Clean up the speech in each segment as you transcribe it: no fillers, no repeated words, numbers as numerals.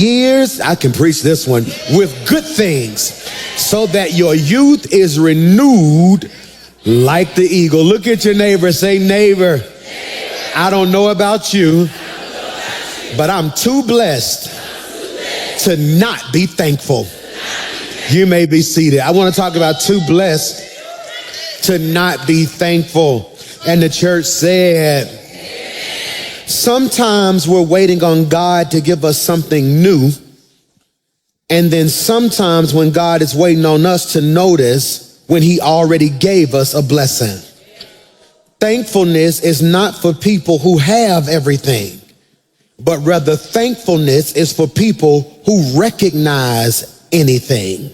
years, I can preach this one, with good things, so that your youth is renewed like the eagle. Look at your neighbor, say, neighbor, I don't know about you, but I'm too blessed to not be thankful. You may be seated. I want to talk about too blessed to not be thankful. And the church said, sometimes we're waiting on God to give us something new. And then sometimes when God is waiting on us to notice when he already gave us a blessing. Thankfulness is not for people who have everything, but rather thankfulness is for people who recognize anything.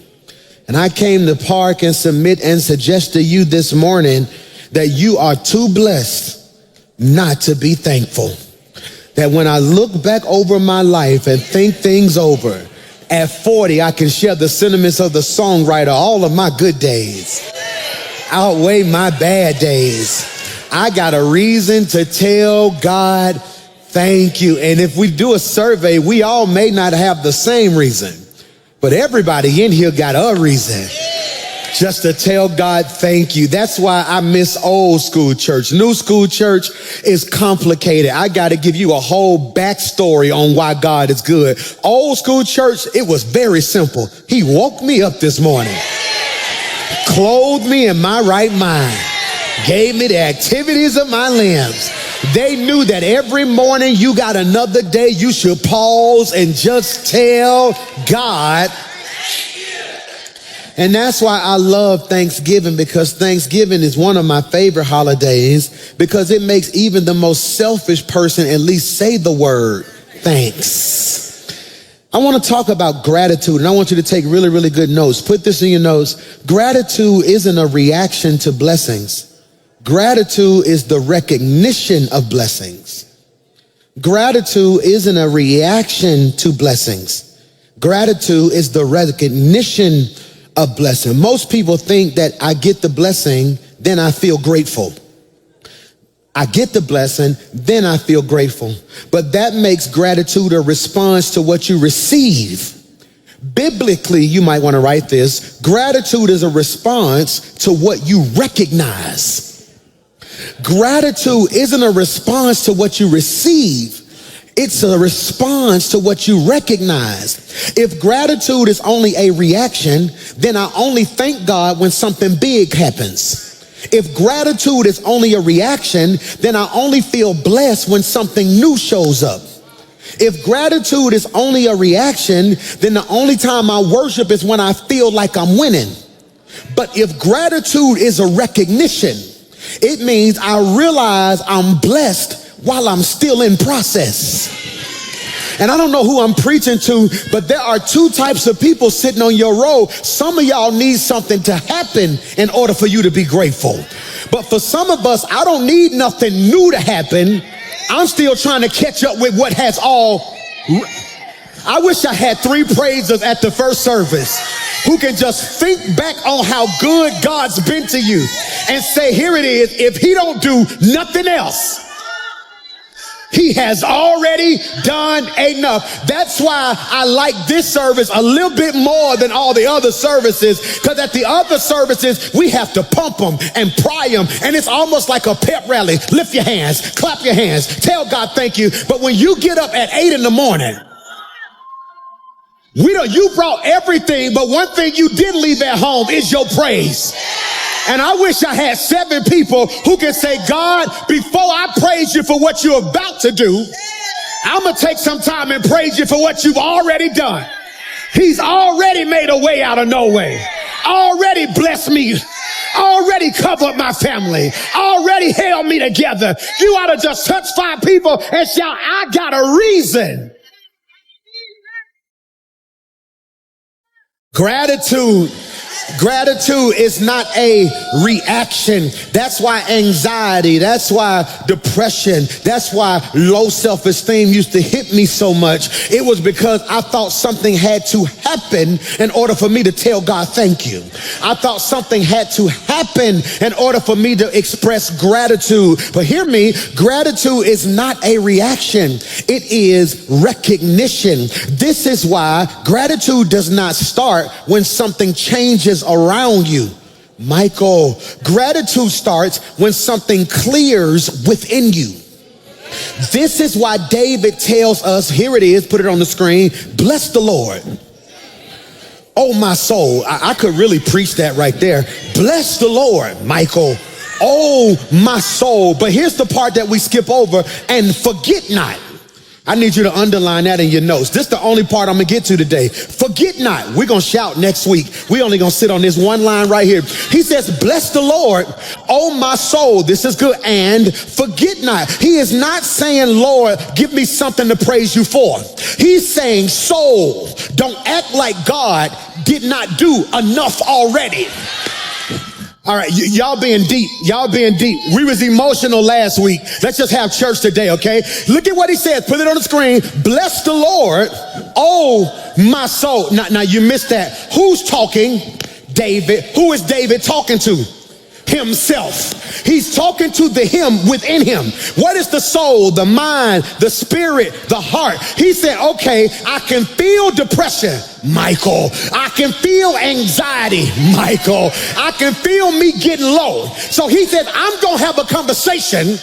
And I came to park and submit and suggest to you this morning that you are too blessed not to be thankful. That when I look back over my life and think things over, at 40, I can share the sentiments of the songwriter. All of my good days outweigh my bad days. I got a reason to tell God, thank you. And if we do a survey, we all may not have the same reason, but everybody in here got a reason just to tell God thank you. That's why I miss old school church. New school church is complicated. I got to give you a whole backstory on why God is good. Old school church, it was very simple. He woke me up this morning, clothed me in my right mind, gave me the activities of my limbs. They knew that every morning you got another day, you should pause and just tell God. And that's why I love Thanksgiving, because Thanksgiving is one of my favorite holidays, because it makes even the most selfish person at least say the word thanks. I want to talk about gratitude, and I want you to take really, really good notes. Put this in your notes. Gratitude isn't a reaction to blessings. Gratitude is the recognition of blessings. Gratitude isn't a reaction to blessings. Gratitude is the recognition of blessing. Most people think that I get the blessing, then I feel grateful. I get the blessing, then I feel grateful. But that makes gratitude a response to what you receive. Biblically, you might want to write this. Gratitude is a response to what you recognize. Gratitude isn't a response to what you receive. It's a response to what you recognize. If gratitude is only a reaction, then I only thank God when something big happens. If gratitude is only a reaction, then I only feel blessed when something new shows up. If gratitude is only a reaction, then the only time I worship is when I feel like I'm winning. But if gratitude is a recognition, it means I realize I'm blessed while I'm still in process. And I don't know who I'm preaching to, but there are two types of people sitting on your row. Some of y'all need something to happen in order for you to be grateful. But for some of us, I don't need nothing new to happen. I'm still trying to catch up with what has all. I wish I had 3 praisers at the first service who can just think back on how good God's been to you and say, here it is. If he don't do nothing else, he has already done enough. That's why I like this service a little bit more than all the other services, because at the other services, we have to pump them and pry them, and it's almost like a pep rally. Lift your hands, clap your hands, tell God thank you. But when you get up at 8 in the morning, you brought everything, but one thing you didn't leave at home is your praise. And I wish I had 7 people who can say, God, before I praise you for what you're about to do, I'm going to take some time and praise you for what you've already done. He's already made a way out of no way, already blessed me, already covered my family, already held me together. You ought to just touch 5 people and shout, I got a reason. Gratitude Gratitude is not a reaction. That's why anxiety, that's why depression, that's why low self-esteem used to hit me so much. It was because I thought something had to happen in order for me to tell God thank you. I thought something had to happen in order for me to express gratitude. But hear me, gratitude is not a reaction. It is recognition. This is why gratitude does not start when something changes around you. Michael, gratitude starts when something clears within you. This is why David tells us, here it is, put it on the screen, bless the Lord. Oh, my soul. I could really preach that right there. Bless the Lord, Michael. Oh, my soul. But here's the part that we skip over, and forget not. I need you to underline that in your notes. This is the only part I'm going to get to today. Forget not. We're going to shout next week. We're only going to sit on this one line right here. He says, bless the Lord, oh my soul. This is good. And forget not. He is not saying, Lord, give me something to praise you for. He's saying, soul, don't act like God did not do enough already. All right, y'all being deep. Y'all being deep. We was emotional last week. Let's just have church today, okay? Look at what he says. Put it on the screen. Bless the Lord, oh my soul. Now you missed that. Who's talking? David. Who is David talking to? Himself. He's talking to the him within him. What is the soul, the mind, the spirit, the heart? He said, okay, I can feel depression, Michael. I can feel anxiety, Michael. I can feel me getting low. So he said, I'm going to have a conversation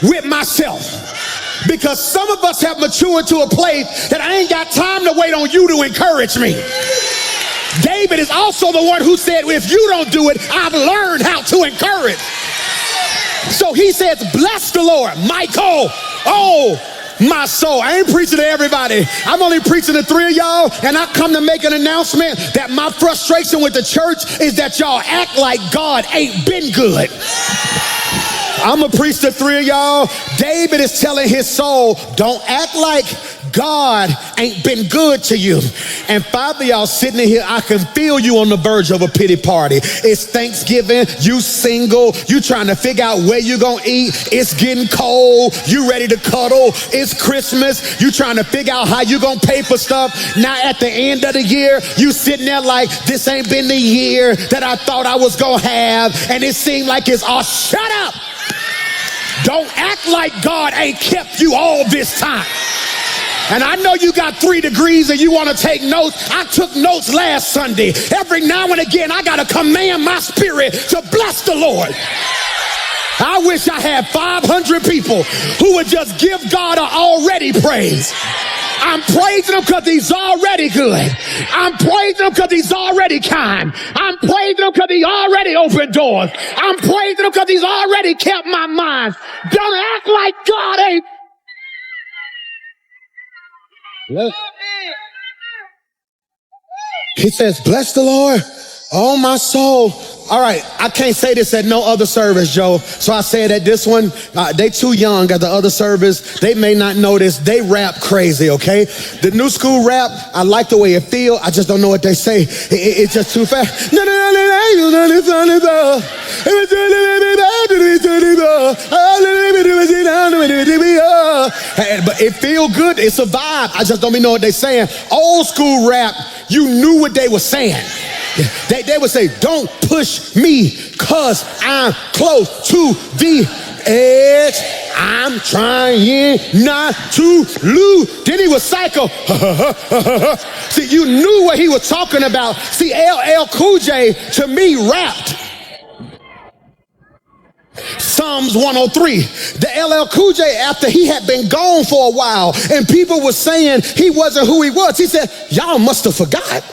with myself. Because some of us have matured to a place that I ain't got time to wait on you to encourage me. David is also the one who said, if you don't do it, I've learned how to encourage. So he says, bless the Lord, Michael. Oh, my soul. I ain't preaching to everybody. I'm only preaching to 3 of y'all, and I come to make an announcement that my frustration with the church is that y'all act like God ain't been good. I'm going to preach to 3 of y'all. David is telling his soul, don't act like God ain't been good to you. And 5 of y'all sitting in here, I can feel you on the verge of a pity party. It's Thanksgiving, you single, you trying to figure out where you gonna eat. It's getting cold, you ready to cuddle. It's Christmas, you trying to figure out how you gonna pay for stuff. Now at the end of the year, you sitting there like, this ain't been the year that I thought I was gonna have. And it seemed like it's all, shut up. Don't act like God ain't kept you all this time. And I know you got 3 degrees and you want to take notes. I took notes last Sunday. Every now and again, I got to command my spirit to bless the Lord. I wish I had 500 people who would just give God an already praise. I'm praising him because he's already good. I'm praising him because he's already kind. I'm praising him because he already opened doors. I'm praising him because he's already kept my mind. Don't act like God ain't. He says, bless the Lord, oh my soul. All right, I can't say this at no other service, Joe. So I say it at this one. They too young at the other service. They may not know this. They rap crazy, okay? The new school rap, I like the way it feel. I just don't know what they say. It's just too fast. But it feel good. It's a vibe. I just don't even know what they saying. Old school rap, you knew what they were saying. They would say, don't push me because I'm close to the edge. I'm trying not to lose. Then he was psycho. See, you knew what he was talking about. See, LL Cool J, to me, rapped Psalms 103. The LL Cool J, after he had been gone for a while and people were saying he wasn't who he was, he said, y'all must have forgot.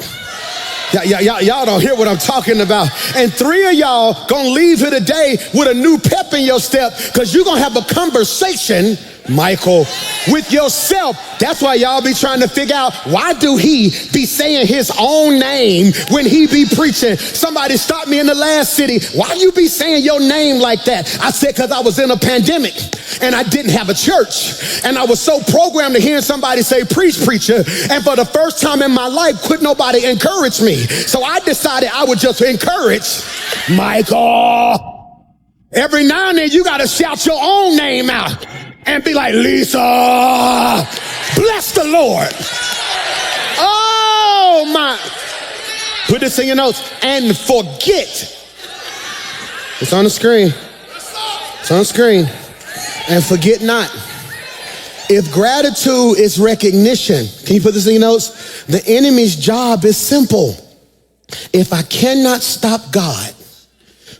Y'all don't hear what I'm talking about. And 3 of y'all gonna leave here today with a new pep in your step because you're gonna have a conversation Michael, with yourself. That's why y'all be trying to figure out, why do he be saying his own name when he be preaching? Somebody stopped me in the last city. Why you be saying your name like that? I said, because I was in a pandemic and I didn't have a church. And I was so programmed to hearing somebody say, preach, preacher. And for the first time in my life, could nobody encourage me. So I decided I would just encourage Michael. Every now and then you got to shout your own name out and be like, Lisa, bless the Lord. Oh my. Put this in your notes and forget. It's on the screen. It's on the screen. And forget not. If gratitude is recognition, can you put this in your notes? The enemy's job is simple. If I cannot stop God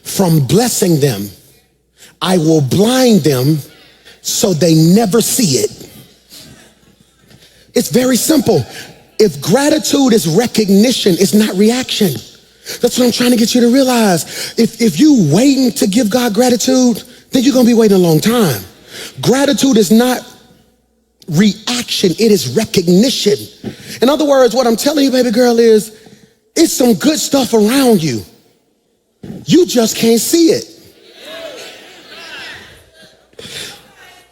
from blessing them, I will blind them so they never see it. It's very simple. If gratitude is recognition, it's not reaction. That's what I'm trying to get you to realize. If you waiting to give God gratitude, then you're going to be waiting a long time. Gratitude is not reaction, it is recognition. In other words, what I'm telling you, baby girl, is it's some good stuff around you. You just can't see it.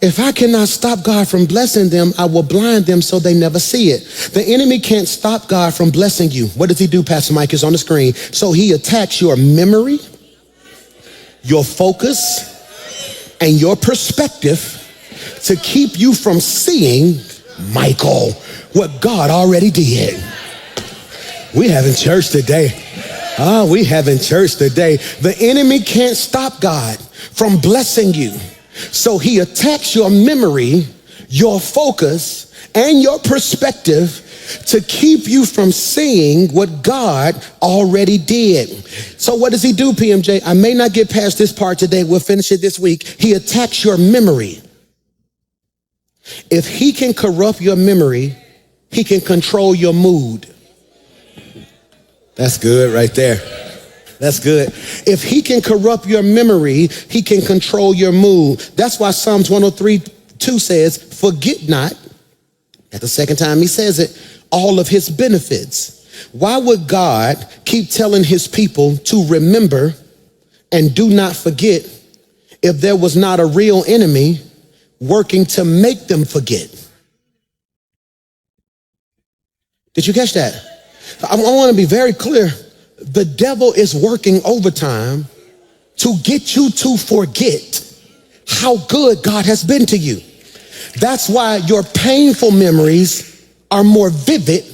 If I cannot stop God from blessing them, I will blind them so they never see it. The enemy can't stop God from blessing you. What does he do, Pastor Mike? It's on the screen. So he attacks your memory, your focus, and your perspective to keep you from seeing, Michael, what God already did. We having church today. We having church today. The enemy can't stop God from blessing you. So he attacks your memory, your focus, and your perspective to keep you from seeing what God already did. So what does he do, PMJ? I may not get past this part today. We'll finish it this week. He attacks your memory. If he can corrupt your memory, he can control your mood. That's good right there. That's good. If he can corrupt your memory, he can control your mood. That's why Psalms 103:2 says, forget not, at the second time he says it, all of his benefits. Why would God keep telling his people to remember and do not forget if there was not a real enemy working to make them forget? Did you catch that? I want to be very clear. The devil is working overtime to get you to forget how good God has been to you. That's why your painful memories are more vivid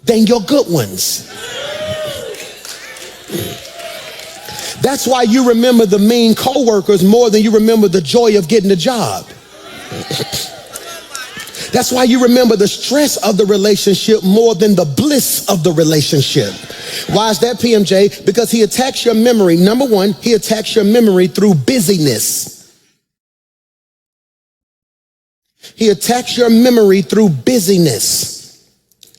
than your good ones. That's why you remember the mean coworkers more than you remember the joy of getting a job. That's why you remember the stress of the relationship more than the bliss of the relationship. Why is that, PMJ? Because he attacks your memory. Number one, he attacks your memory through busyness. He attacks your memory through busyness.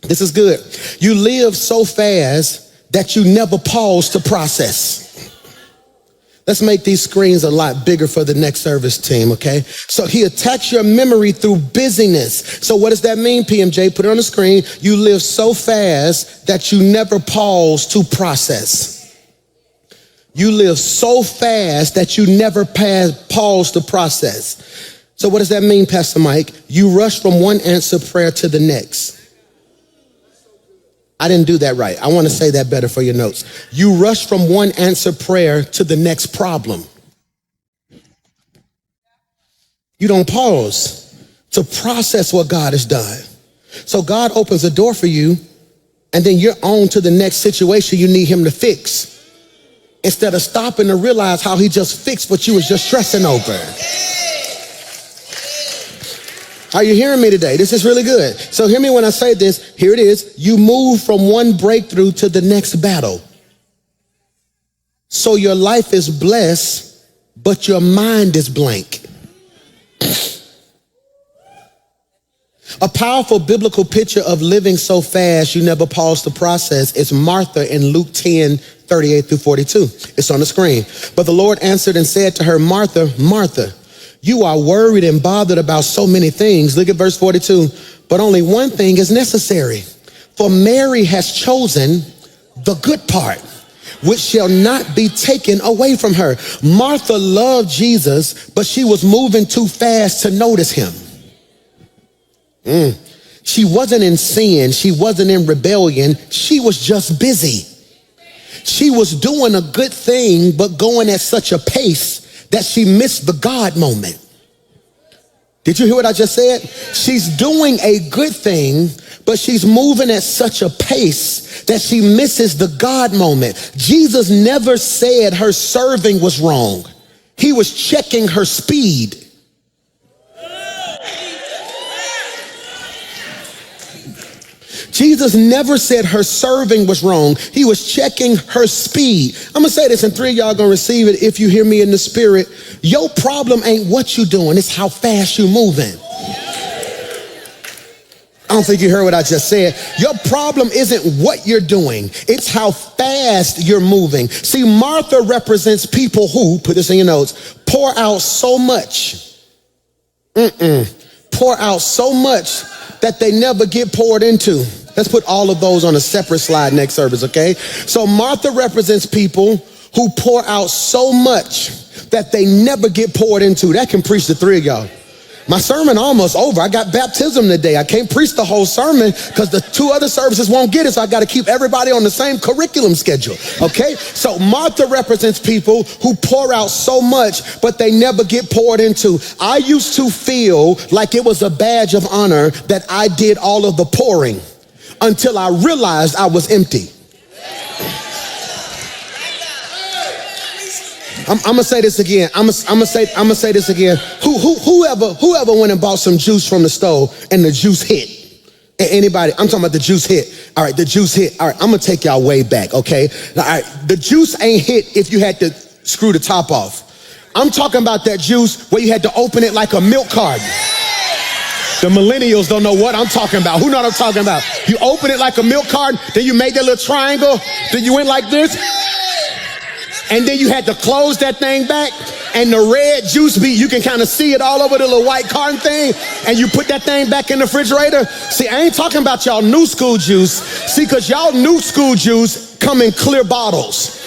This is good. You live so fast that you never pause to process. Let's make these screens a lot bigger for the next service team, okay? So he attacks your memory through busyness. So what does that mean, PMJ? Put it on the screen. You live so fast that you never pause to process. You live so fast that you never pause to process. So what does that mean, Pastor Mike? You rush from one answer prayer to the next. I didn't do that right. I want to say that better for your notes. You rush from one answer prayer to the next problem. You don't pause to process what God has done. So God opens a door for you, and then you're on to the next situation you need him to fix, instead of stopping to realize how he just fixed what you was just stressing over. Are you hearing me today? This is really good. So hear me when I say this. Here it is. You move from one breakthrough to the next battle. So your life is blessed, but your mind is blank. A powerful biblical picture of living so fast you never pause to process is Martha in Luke 10:38-42. It's on the screen. But the Lord answered and said to her, Martha, Martha, You are worried and bothered about so many things. Look at verse 42. But only one thing is necessary. For Mary has chosen the good part, which shall not be taken away from her. Martha loved Jesus, but she was moving too fast to notice him. She wasn't in sin. She wasn't in rebellion. She was just busy. She was doing a good thing, but going at such a pace that she missed the God moment. Did you hear what I just said? She's doing a good thing, but she's moving at such a pace that she misses the God moment. Jesus never said her serving was wrong. He was checking her speed. Jesus never said her serving was wrong. He was checking her speed. I'm gonna say this, and three of y'all gonna receive it if you hear me in the spirit. Your problem ain't what you doing, it's how fast you moving. I don't think you heard what I just said. Your problem isn't what you're doing, it's how fast you're moving. See, Martha represents people who, put this in your notes, pour out so much. Pour out so much that they never get poured into. Let's put all of those on a separate slide next service, okay? So Martha represents people who pour out so much that they never get poured into. That can preach to three of y'all. My sermon almost over. I got baptism today. I can't preach the whole sermon because the two other services won't get it, so I got to keep everybody on the same curriculum schedule, okay? So Martha represents people who pour out so much, but they never get poured into. I used to feel like it was a badge of honor that I did all of the pouring until I realized I was empty. I'm gonna say this again. I'm gonna say this again. Whoever went and bought some juice from the stove and the juice hit? Anybody? I'm talking about the juice hit. All right, the juice hit. All right, I'm gonna take y'all way back, okay? All right, the juice ain't hit if you had to screw the top off. I'm talking about that juice where you had to open it like a milk carton. The millennials don't know what I'm talking about. Who know what I'm talking about? You open it like a milk carton, then you made that little triangle, then you went like this. And then you had to close that thing back, and the red juice you can kind of see it all over the little white carton thing, and you put that thing back in the refrigerator. See, I ain't talking about y'all new school juice. See, because y'all new school juice come in clear bottles.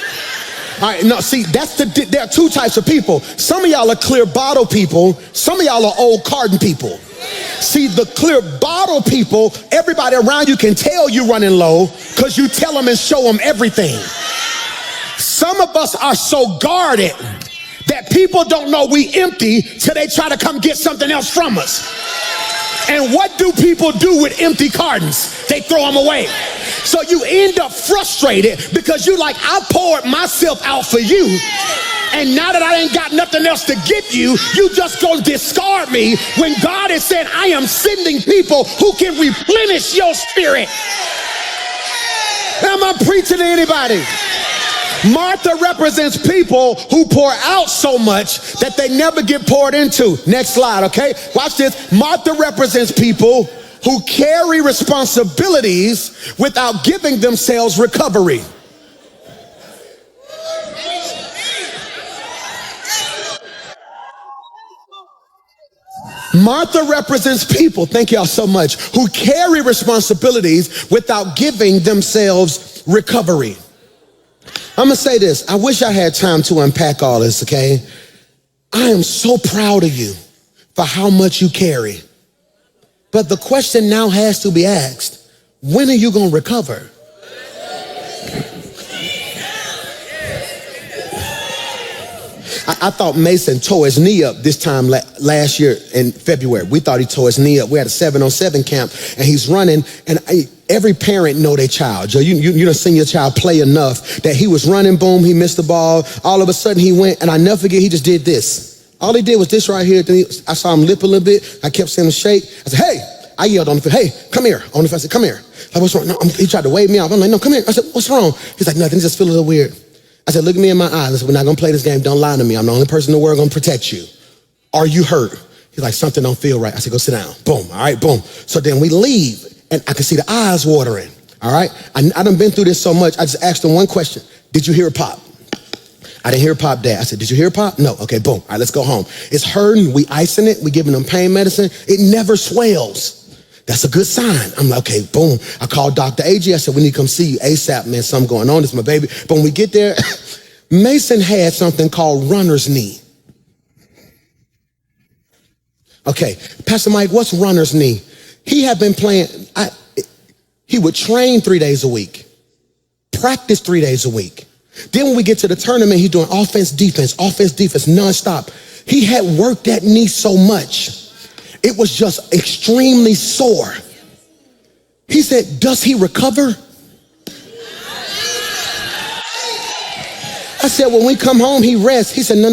All right, no, see, there are two types of people. Some of y'all are clear bottle people. Some of y'all are old carton people. See, the clear bottle people, everybody around you can tell you running low because you tell them and show them everything. Some of us are so guarded that people don't know we empty till they try to come get something else from us. And what do people do with empty cartons? They throw them away. So you end up frustrated because you like, I poured myself out for you, and now that I ain't got nothing else to give you, you just gonna discard me when God has said, I am sending people who can replenish your spirit. Am I preaching to anybody? Martha represents people who pour out so much that they never get poured into. Next slide, okay? Watch this. Martha represents people who carry responsibilities without giving themselves recovery. Martha represents people, thank y'all so much, who carry responsibilities without giving themselves recovery. I'm gonna say this. I wish I had time to unpack all this, okay? I am so proud of you for how much you carry. But the question now has to be asked, when are you gonna recover? I thought Mason tore his knee up this time last year in February. We thought he tore his knee up. We had a 7-on-7 camp, and he's running, and every parent know their child. You done seen your child play enough that he was running, boom, he missed the ball. All of a sudden he went, and I never forget, he just did this. All he did was this right here. Then I saw him lip a little bit. I kept seeing him shake. I said, hey. I yelled on the field, hey, come here. On the field, I said, come here. Like, what's wrong? No, he tried to wave me off. I'm like, no, come here. I said, what's wrong? He's like, nothing, just feel a little weird. I said, look at me in my eyes. I said, we're not gonna play this game. Don't lie to me. I'm the only person in the world gonna protect you. Are you hurt? He's like, something don't feel right. I said, go sit down. Boom, all right, boom. So then we leave, and I could see the eyes watering, all right? I done been through this so much, I just asked him one question. Did you hear it pop? I didn't hear Pop, Dad. I said, did you hear Pop? No. Okay, boom. All right, let's go home. It's hurting. We icing it. We giving them pain medicine. It never swells. That's a good sign. I'm like, okay, boom. I called Dr. AG. I said, we need to come see you ASAP, man. Something going on. This is my baby. But when we get there, Mason had something called runner's knee. Okay, Pastor Mike, what's runner's knee? He had been playing, he would train 3 days a week, practice 3 days a week. Then when we get to the tournament, he's doing offense, defense, nonstop. He had worked that knee so much. It was just extremely sore. He said, does he recover? I said, when we come home, he rests. He said, no.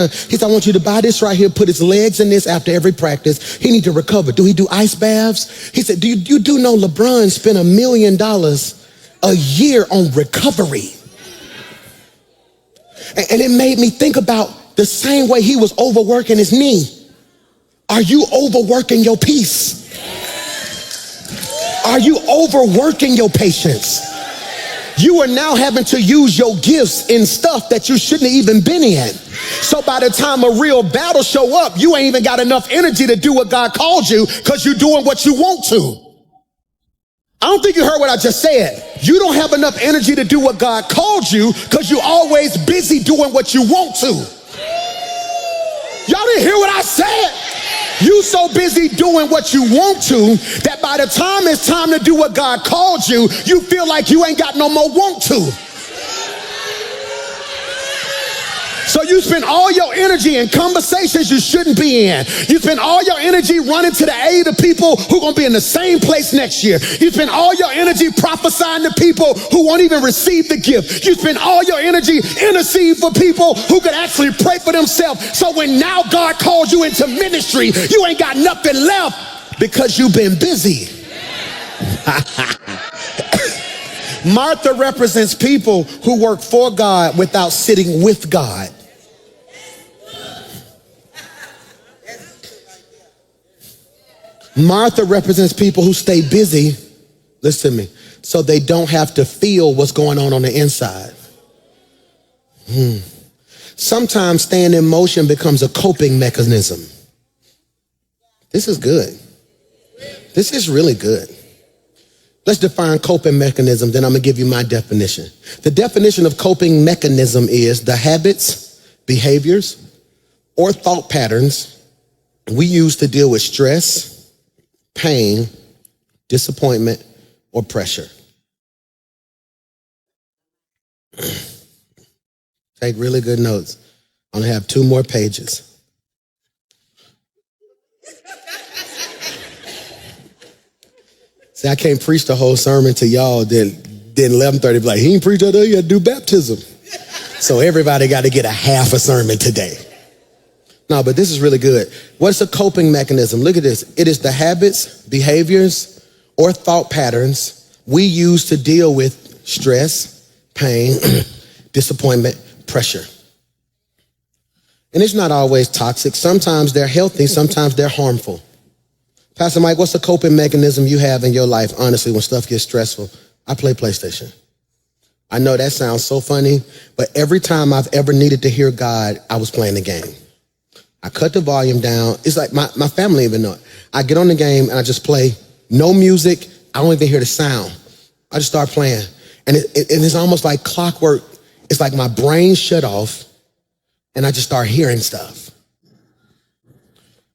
He said, I want you to buy this right here, put his legs in this after every practice. He need to recover. Do he do ice baths? He said, you do know LeBron spent $1 million a year on recovery? And it made me think about the same way he was overworking his knee. Are you overworking your peace? Are you overworking your patience? You are now having to use your gifts in stuff that you shouldn't have even been in. So by the time a real battle show up, you ain't even got enough energy to do what God called you because you're doing what you want to. I don't think you heard what I just said. You don't have enough energy to do what God called you because you're always busy doing what you want to. Y'all didn't hear what I said? You so busy doing what you want to that by the time it's time to do what God called you, you feel like you ain't got no more want to. So you spend all your energy in conversations you shouldn't be in. You spend all your energy running to the aid of people who are going to be in the same place next year. You spend all your energy prophesying to people who won't even receive the gift. You spend all your energy interceding for people who could actually pray for themselves. So when now God calls you into ministry, you ain't got nothing left because you've been busy. Martha represents people who work for God without sitting with God. Martha represents people who stay busy, listen to me, so they don't have to feel what's going on the inside. Sometimes staying in motion becomes a coping mechanism. This is good. This is really good. Let's define coping mechanism, then I'm gonna give you my definition. The definition of coping mechanism is the habits, behaviors, or thought patterns we use to deal with stress, pain, disappointment, or pressure. Take really good notes. I'm gonna have 2 more pages. See, I can't preach the whole sermon to y'all, then 11:30 be like, he ain't preach that day, you gotta do baptism. So everybody gotta get a half a sermon today. No, but this is really good. What's a coping mechanism? Look at this. It is the habits, behaviors, or thought patterns we use to deal with stress, pain, disappointment, pressure. And it's not always toxic. Sometimes they're healthy, sometimes they're harmful. Pastor Mike, what's a coping mechanism you have in your life, honestly, when stuff gets stressful? I play PlayStation. I know that sounds so funny, but every time I've ever needed to hear God, I was playing the game. I cut the volume down. It's like my family even know it. I get on the game and I just play. No music. I don't even hear the sound. I just start playing. And it's almost like clockwork. It's like my brain shut off and I just start hearing stuff.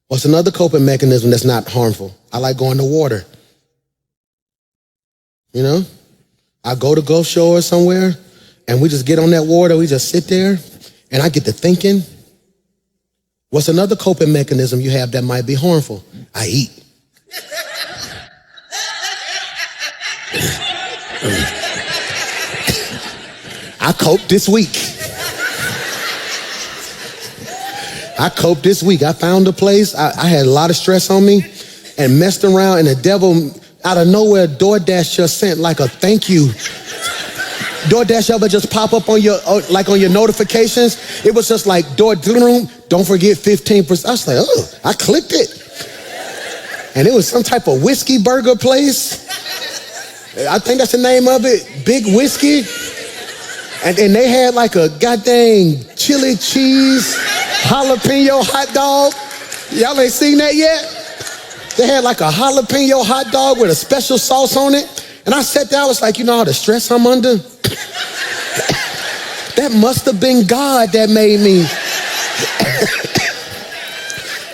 What's another coping mechanism that's not harmful? I like going to water. You know, I go to Gulf Shore somewhere and we just get on that water. We just sit there and I get to thinking. What's another coping mechanism you have that might be harmful? I eat. I coped this week. I found a place. I had a lot of stress on me and messed around, and the devil out of nowhere, DoorDash just sent like a thank you. DoorDash ever just pop up on your notifications? It was just like, don't forget 15%. I was like, oh, I clicked it. And it was some type of whiskey burger place. I think that's the name of it, Big Whiskey. And they had like a goddamn chili cheese jalapeno hot dog. Y'all ain't seen that yet? They had like a jalapeno hot dog with a special sauce on it. And I sat there, I was like, you know all the stress I'm under? That must have been God that made me.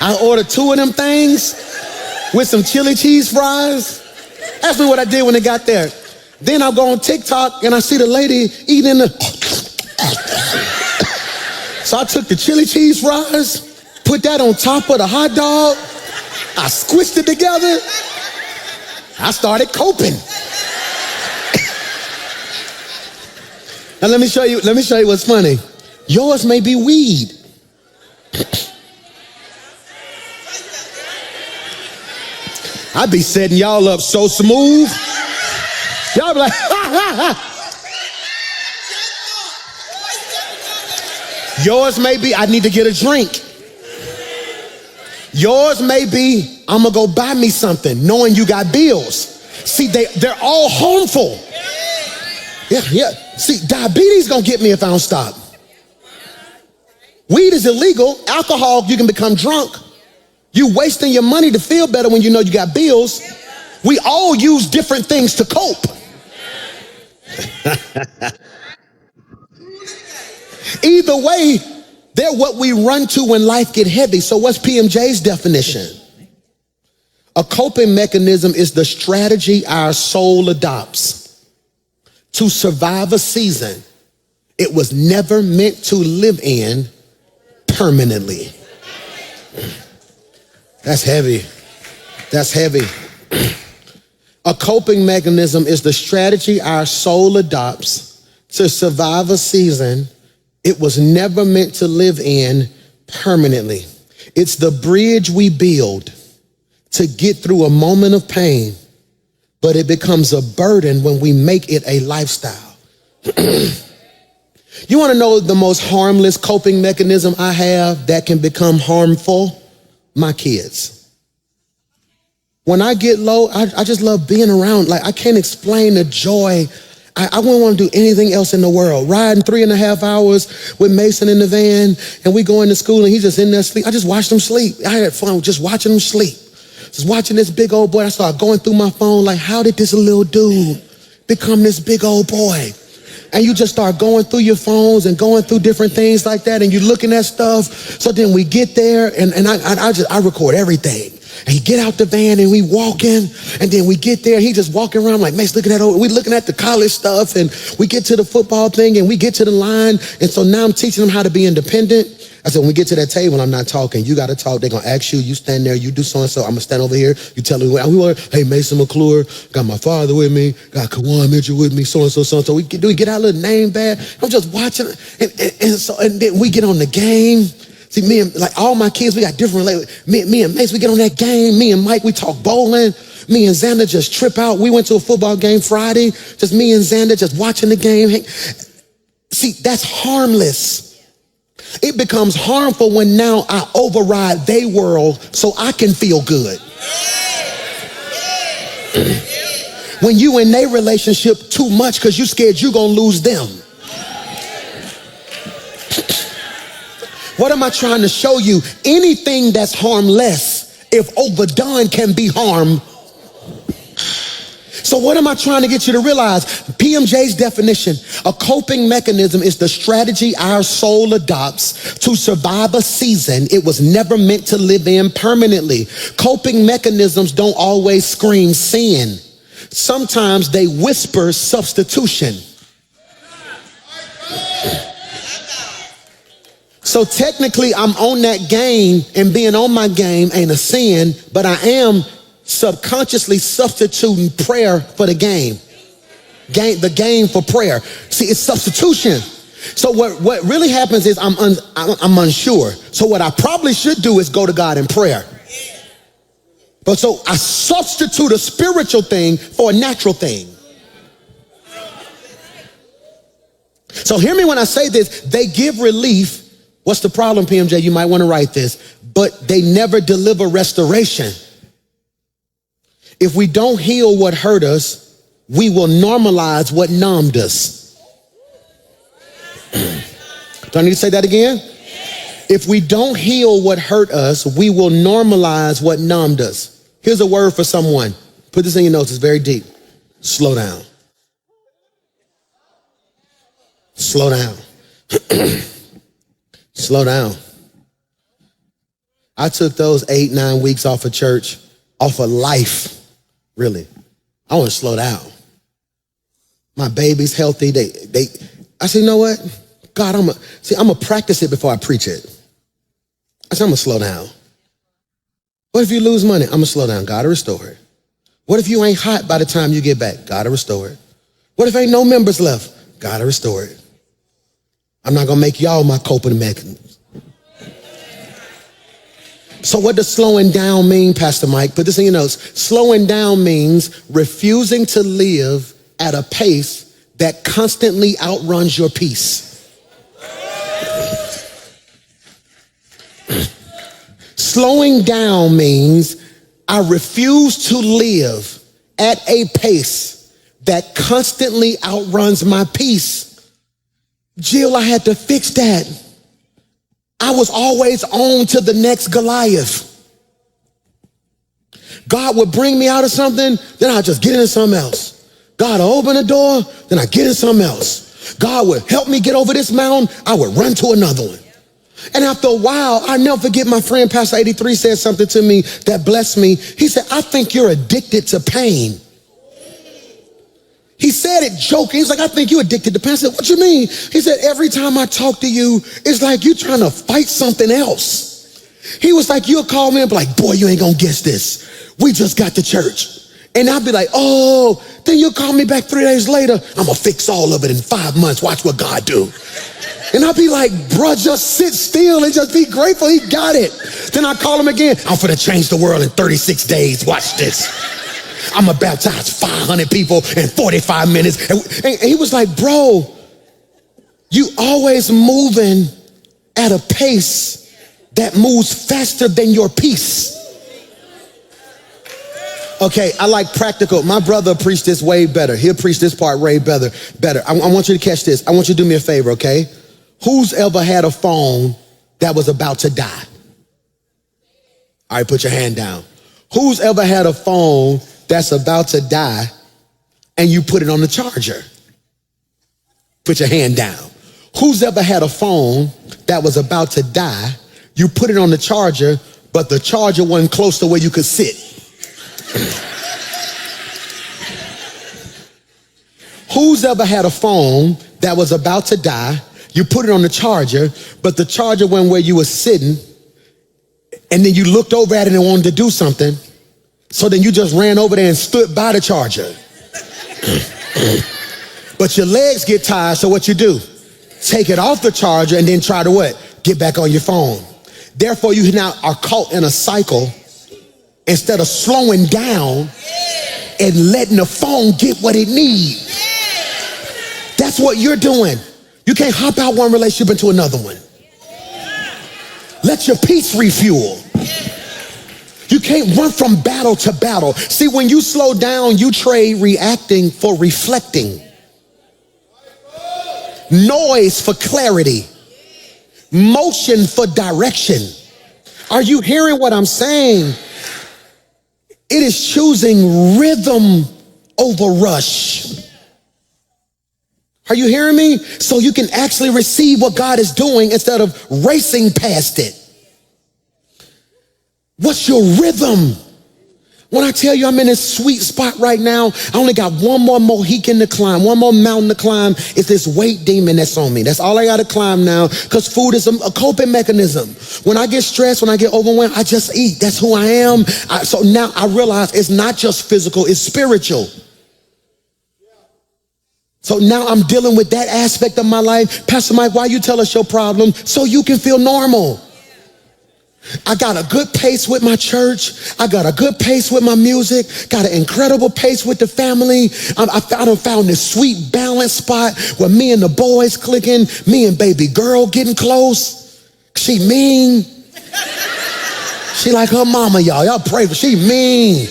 I ordered 2 of them things with some chili cheese fries. Ask me what I did when they got there. Then I go on TikTok and I see the lady eating the. So I took the chili cheese fries, put that on top of the hot dog. I squished it together. I started coping. Now let me show you what's funny. Yours may be weed. I be setting y'all up so smooth. Y'all be like, ha, ha, ha. Yours may be, I need to get a drink. Yours may be, I'm gonna go buy me something, knowing you got bills. See, they're all harmful. Yeah. See, diabetes gonna get me if I don't stop. Weed is illegal. Alcohol, you can become drunk. You wasting your money to feel better when you know you got bills. We all use different things to cope. Either way, they're what we run to when life get heavy. So what's PMJ's definition? A coping mechanism is the strategy our soul adopts to survive a season it was never meant to live in permanently. That's heavy. That's heavy. A coping mechanism is the strategy our soul adopts to survive a season it was never meant to live in permanently. It's the bridge we build to get through a moment of pain, but it becomes a burden when we make it a lifestyle. You want to know the most harmless coping mechanism I have that can become harmful? My kids. When I get low, I just love being around. Like, I can't explain the joy. I wouldn't want to do anything else in the world. Riding 3.5 hours with Mason in the van, and we go into school and he's just in there sleep. I just watched him sleep. I had fun just watching him sleep. Just watching this big old boy. I started going through my phone like, how did this little dude become this big old boy? And you just start going through your phones and going through different things like that, and you're looking at stuff. So then we get there, and I record everything. And he get out the van and we walking, and then we get there, he just walking around like, man, looking at we looking at the college stuff, and we get to the football thing and we get to the line. And so now I'm teaching him how to be independent. I said, when we get to that table, I'm not talking. You got to talk. They're going to ask you, you stand there, you do so-and-so. I'm going to stand over here. You tell me, hey, Mason McClure, got my father with me, got Kawan Mitchell with me, so-and-so, so-and-so. We get our little name bad. I'm just watching. And then we get on the game. See, me and like all my kids, we got different, me and Mace, we get on that game. Me and Mike, we talk bowling. Me and Xander just trip out. We went to a football game Friday. Just me and Xander just watching the game. See, that's harmless. It becomes harmful when now I override their world so I can feel good. When you in their relationship too much because you scared you gonna lose them. What am I trying to show you? Anything that's harmless, if overdone, can be harm. So what am I trying to get you to realize? PMJ's definition, a coping mechanism is the strategy our soul adopts to survive a season it was never meant to live in permanently. Coping mechanisms don't always scream sin. Sometimes they whisper substitution. So technically I'm on that game, and being on my game ain't a sin, but I am subconsciously substituting prayer for the game. The game for prayer. See, it's substitution. So what really happens is I'm unsure. So what I probably should do is go to God in prayer. But so I substitute a spiritual thing for a natural thing. So hear me when I say this. They give relief. What's the problem, PMJ? You might want to write this. But they never deliver restoration. If we don't heal what hurt us, we will normalize what numbed us. Do I need to say that again? If we don't heal what hurt us, we will normalize what numbed us. Here's a word for someone. Put this in your notes. It's very deep. Slow down. Slow down. Slow down. I took those 8-9 weeks off of church, off of life, really. I want to slow down. My baby's healthy. I said, you know what? God, I'm gonna practice it before I preach it. I said, I'm gonna slow down. What if you lose money? I'm gonna slow down. God will restore it. What if you ain't hot by the time you get back? God will restore it. What if ain't no members left? God will restore it. I'm not gonna make y'all my coping mechanism. So what does slowing down mean, Pastor Mike? Put this in your notes. Slowing down means refusing to live at a pace that constantly outruns your peace. Slowing down means I refuse to live at a pace that constantly outruns my peace. Jill, I had to fix that. I was always on to the next Goliath. God would bring me out of something, then I'd just get into something else. God would open a door, then I get in something else. God would help me get over this mountain, I would run to another one. And after a while, I never forget my friend Pastor 83 said something to me that blessed me. He said, I think you're addicted to pain. He said it joking. He's like, I think you're addicted to pain. I said, what you mean? He said, every time I talk to you, it's like you're trying to fight something else. He was like, you'll call me and be like, boy, you ain't gonna guess this. We just got to church. And I'll be like, oh, then you'll call me back 3 days later. I'm gonna fix all of it in 5 months. Watch what God do. And I'll be like, bruh, just sit still and just be grateful he got it. Then I call him again. I'm finna change the world in 36 days. Watch this. I'm gonna baptize 500 people in 45 minutes. And he was like, bro, you always moving at a pace that moves faster than your peace. Okay, I like practical. My brother preached this way better. He'll preach this part way better. I want you to catch this. I want you to do me a favor, okay? Who's ever had a phone that was about to die? All right, put your hand down. Who's ever had a phone that's about to die and you put it on the charger? Put your hand down. Who's ever had a phone that was about to die, you put it on the charger, but the charger wasn't close to where you could sit? Who's ever had a phone that was about to die, you put it on the charger, but the charger went where you were sitting, and then you looked over at it and wanted to do something, so then you just ran over there and stood by the charger. But your legs get tired, so what you do? Take it off the charger and then try to what? Get back on your phone. Therefore, you now are caught in a cycle. Instead of slowing down and letting the phone get what it needs. That's what you're doing. You can't hop out one relationship into another one. Let your peace refuel. You can't run from battle to battle. See, when you slow down, you trade reacting for reflecting. Noise for clarity. Motion for direction. Are you hearing what I'm saying? It is choosing rhythm over rush. Are you hearing me? So you can actually receive what God is doing instead of racing past it. What's your rhythm? When I tell you I'm in this sweet spot right now, I only got one more Mohican to climb, one more mountain to climb. It's this weight demon that's on me. That's all I got to climb now, because food is a coping mechanism. When I get stressed, when I get overwhelmed, I just eat. That's who I am. So now I realize it's not just physical, it's spiritual. So now I'm dealing with that aspect of my life. Pastor Mike, why you tell us your problem? So you can feel normal. I got a good pace with my church. I got a good pace with my music. Got an incredible pace with the family. I found this sweet balance spot where me and the boys clicking, me and baby girl getting close. She mean. She like her mama, y'all. Y'all pray for she mean.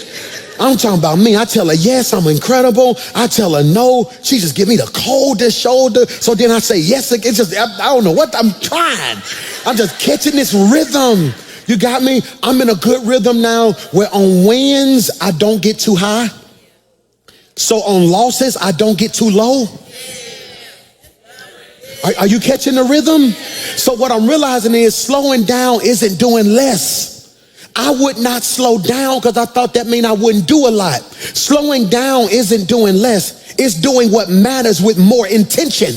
I'm talking about me. I tell her, yes, I'm incredible. I tell her no. She just give me the coldest shoulder. So then I say yes. It's just, I don't know what I'm trying. I'm just catching this rhythm. You got me? I'm in a good rhythm now where on wins, I don't get too high. So on losses, I don't get too low. Are you catching the rhythm? So what I'm realizing is slowing down isn't doing less. I would not slow down because I thought that meant I wouldn't do a lot. Slowing down isn't doing less. It's doing what matters with more intention.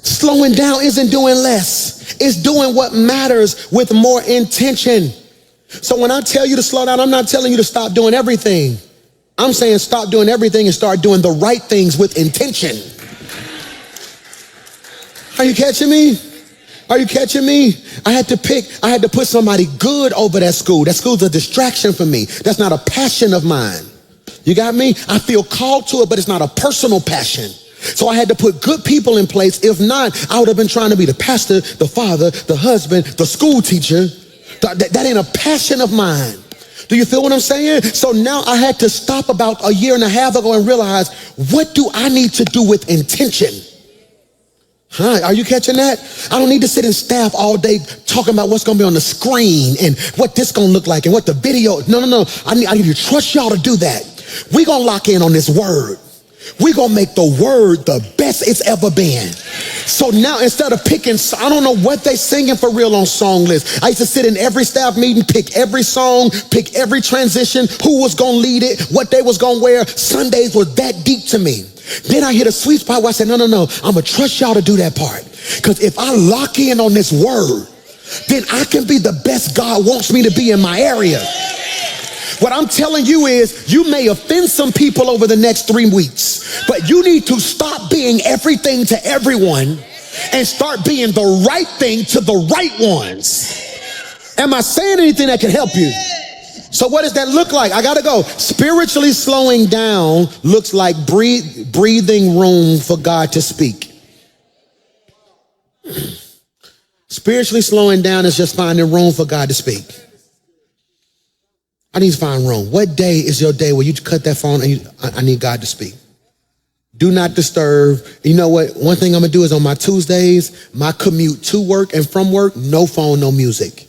Slowing down isn't doing less. It's doing what matters with more intention. So when I tell you to slow down, I'm not telling you to stop doing everything. I'm saying stop doing everything and start doing the right things with intention. Are you catching me? Are you catching me? I had to put somebody good over that school. That school's a distraction for me. That's not a passion of mine. You got me? I feel called to it, but it's not a personal passion. So I had to put good people in place. If not, I would have been trying to be the pastor, the father, the husband, the school teacher. That ain't a passion of mine. Do you feel what I'm saying? So now I had to stop about a year and a half ago and realize, what do I need to do with intention? Are you catching that? I don't need to sit in staff all day talking about what's going to be on the screen and what this going to look like and what the video. No. I need to trust y'all to do that. We're going to lock in on this word. We're going to make the word the best it's ever been. So now instead of picking, I don't know what they singing for real on song lists. I used to sit in every staff meeting, pick every song, pick every transition, who was going to lead it, what they was going to wear. Sundays were that deep to me. Then I hit a sweet spot where I said, no. I'm going to trust y'all to do that part. Because if I lock in on this word, then I can be the best God wants me to be in my area. What I'm telling you is you may offend some people over the next 3 weeks, but you need to stop being everything to everyone and start being the right thing to the right ones. Am I saying anything that can help you? So what does that look like? I got to go. Spiritually slowing down looks like breathing room for God to speak. Spiritually slowing down is just finding room for God to speak. I need to find room. What day is your day where you cut that phone and I need God to speak? Do not disturb. You know what? One thing I'm going to do is on my Tuesdays, my commute to work and from work, no phone, no music.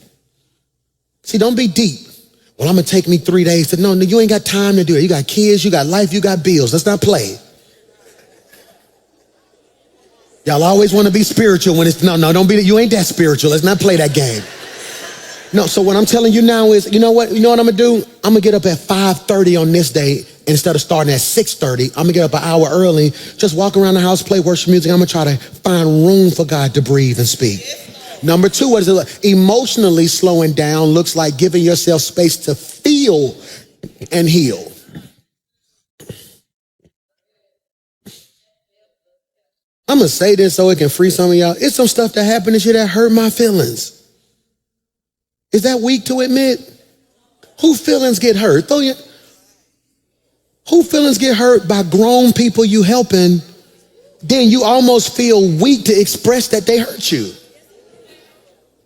See, don't be deep. Well, I'm going to take me 3 days to, no, you ain't got time to do it. You got kids, you got life, you got bills. Let's not play. Y'all always want to be spiritual when it's, no, don't be, you ain't that spiritual. Let's not play that game. No, so what I'm telling you now is, you know what I'm going to do? I'm going to get up at 5:30 on this day. Instead of starting at 6:30, I'm going to get up an hour early, just walk around the house, play worship music. I'm going to try to find room for God to breathe and speak. Number 2, what is it like? Emotionally slowing down looks like giving yourself space to feel and heal. I'm going to say this so it can free some of y'all. It's some stuff that happened this year that hurt my feelings. Is that weak to admit? Who feelings get hurt? Who feelings get hurt by grown people you helping, then you almost feel weak to express that they hurt you?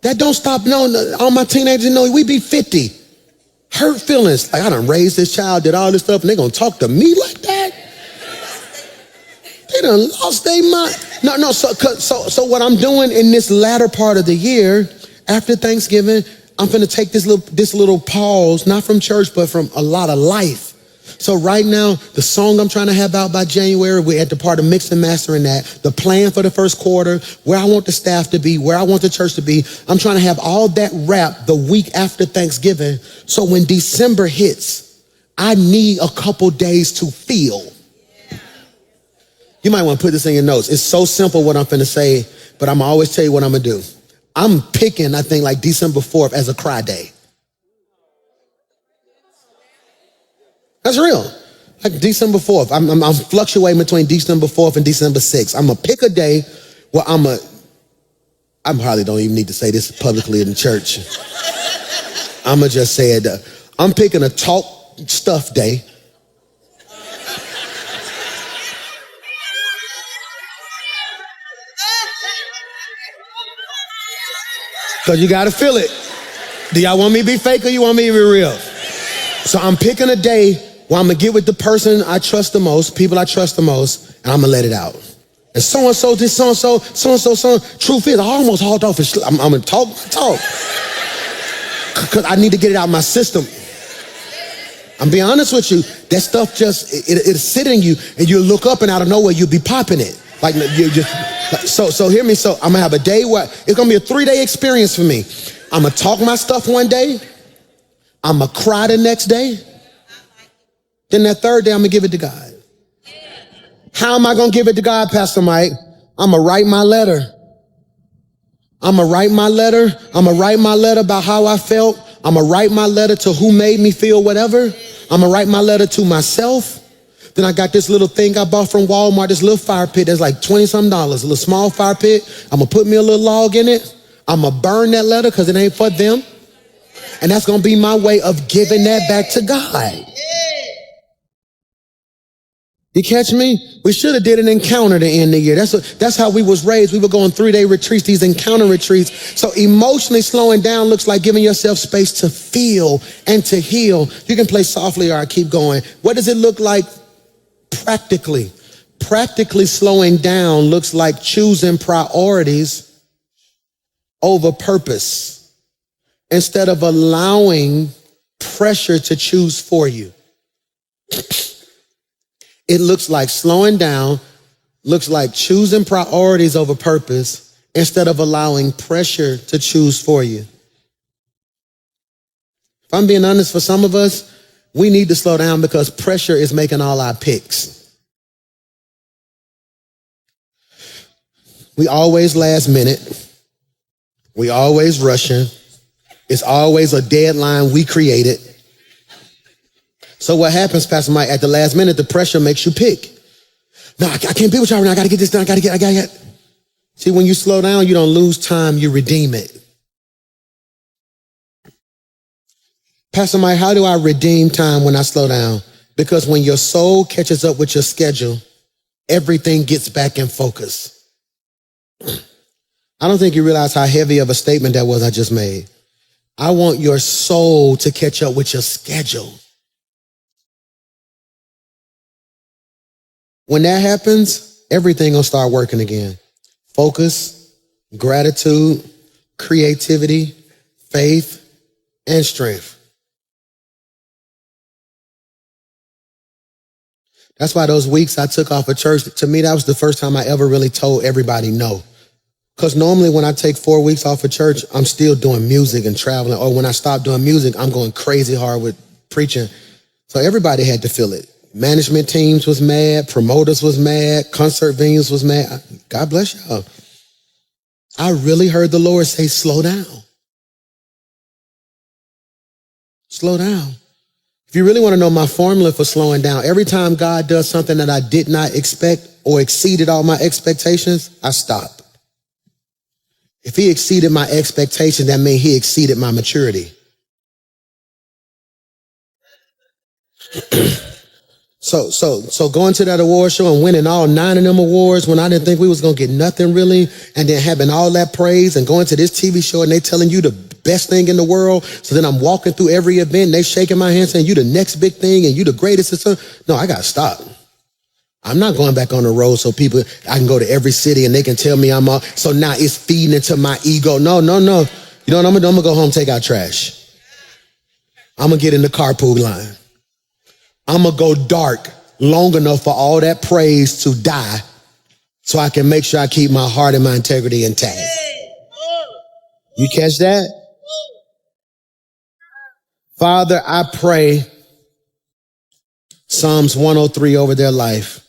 That don't stop. No, all my teenagers know we be 50. Hurt feelings. Like, I done raised this child, did all this stuff, and they gonna talk to me like that? They done lost their mind. No, so what I'm doing in this latter part of the year, after Thanksgiving, I'm going to take this little pause, not from church, but from a lot of life. So right now, the song I'm trying to have out by January, we're at the part of mix and mastering that. The plan for the first quarter, where I want the staff to be, where I want the church to be. I'm trying to have all that wrapped the week after Thanksgiving. So when December hits, I need a couple days to feel. You might want to put this in your notes. It's so simple what I'm finna say, but I'm gonna always tell you what I'm gonna do. I'm picking, I think, like December 4th as a cry day. That's real. Like December 4th. I'm fluctuating between December 4th and December 6th. I'm going to pick a day where I probably don't even need to say this publicly in the church. I'm going to just say it. I'm picking a talk stuff day. Because you got to feel it. Do y'all want me to be fake or you want me to be real? So I'm picking a day where I'm going to get with the person I trust the most, people I trust the most, and I'm going to let it out. And so-and-so, this so-and-so, so-and-so. Truth is, I almost hauled off. I'm going to talk. Because I need to get it out of my system. I'm being honest with you. That stuff just, it'll sit in you, and you'll look up, and out of nowhere, you'll be popping it. Like, you just, so hear me. So I'm going to have a day where it's going to be a 3-day experience for me. I'm going to talk my stuff one day. I'm going to cry the next day. Then that third day, I'm going to give it to God. How am I going to give it to God, Pastor Mike? I'm going to write my letter. I'm going to write my letter. I'm going to write my letter about how I felt. I'm going to write my letter to who made me feel whatever. I'm going to write my letter to myself. Then I got this little thing I bought from Walmart, this little fire pit that's like $20-something, a little small fire pit. I'm going to put me a little log in it. I'm going to burn that letter because it ain't for them. And that's going to be my way of giving that back to God. You catch me? We should have did an encounter to end the year. That's how we was raised. We were going 3-day retreats, these encounter retreats. So emotionally slowing down looks like giving yourself space to feel and to heal. You can play softly or I keep going. What does it look like practically? Practically slowing down looks like choosing priorities over purpose instead of allowing pressure to choose for you. It looks like slowing down, looks like choosing priorities over purpose instead of allowing pressure to choose for you. If I'm being honest, for some of us, we need to slow down because pressure is making all our picks. We always last minute. We always rushing. It's always a deadline we created. So what happens, Pastor Mike, at the last minute, the pressure makes you pick. No, I can't be with y'all right now. I got to get this done. I got to get. See, when you slow down, you don't lose time. You redeem it. Pastor Mike, how do I redeem time when I slow down? Because when your soul catches up with your schedule, everything gets back in focus. I don't think you realize how heavy of a statement that was I just made. I want your soul to catch up with your schedule. When that happens, everything gonna start working again. Focus, gratitude, creativity, faith, and strength. That's why those weeks I took off of church, to me, that was the first time I ever really told everybody no. Because normally when I take 4 weeks off of church, I'm still doing music and traveling. Or when I stop doing music, I'm going crazy hard with preaching. So everybody had to feel it. Management teams was mad, promoters was mad, concert venues was mad. God bless y'all. I really heard the Lord say, slow down. Slow down. If you really want to know my formula for slowing down, every time God does something that I did not expect or exceeded all my expectations, I stop. If he exceeded my expectations, that means he exceeded my maturity. So going to that award show and winning all 9 of them awards when I didn't think we was going to get nothing really, and then having all that praise and going to this TV show and they telling you the best thing in the world. So then I'm walking through every event and they shaking my hand saying you the next big thing and you the greatest. And so, no, I got to stop. I'm not going back on the road so I can go to every city and they can tell me I'm all, so now it's feeding into my ego. No. You know what I'm going to go home and take out trash. I'm going to get in the carpool line. I'm going to go dark long enough for all that praise to die so I can make sure I keep my heart and my integrity intact. You catch that? Father, I pray Psalms 103 over their life.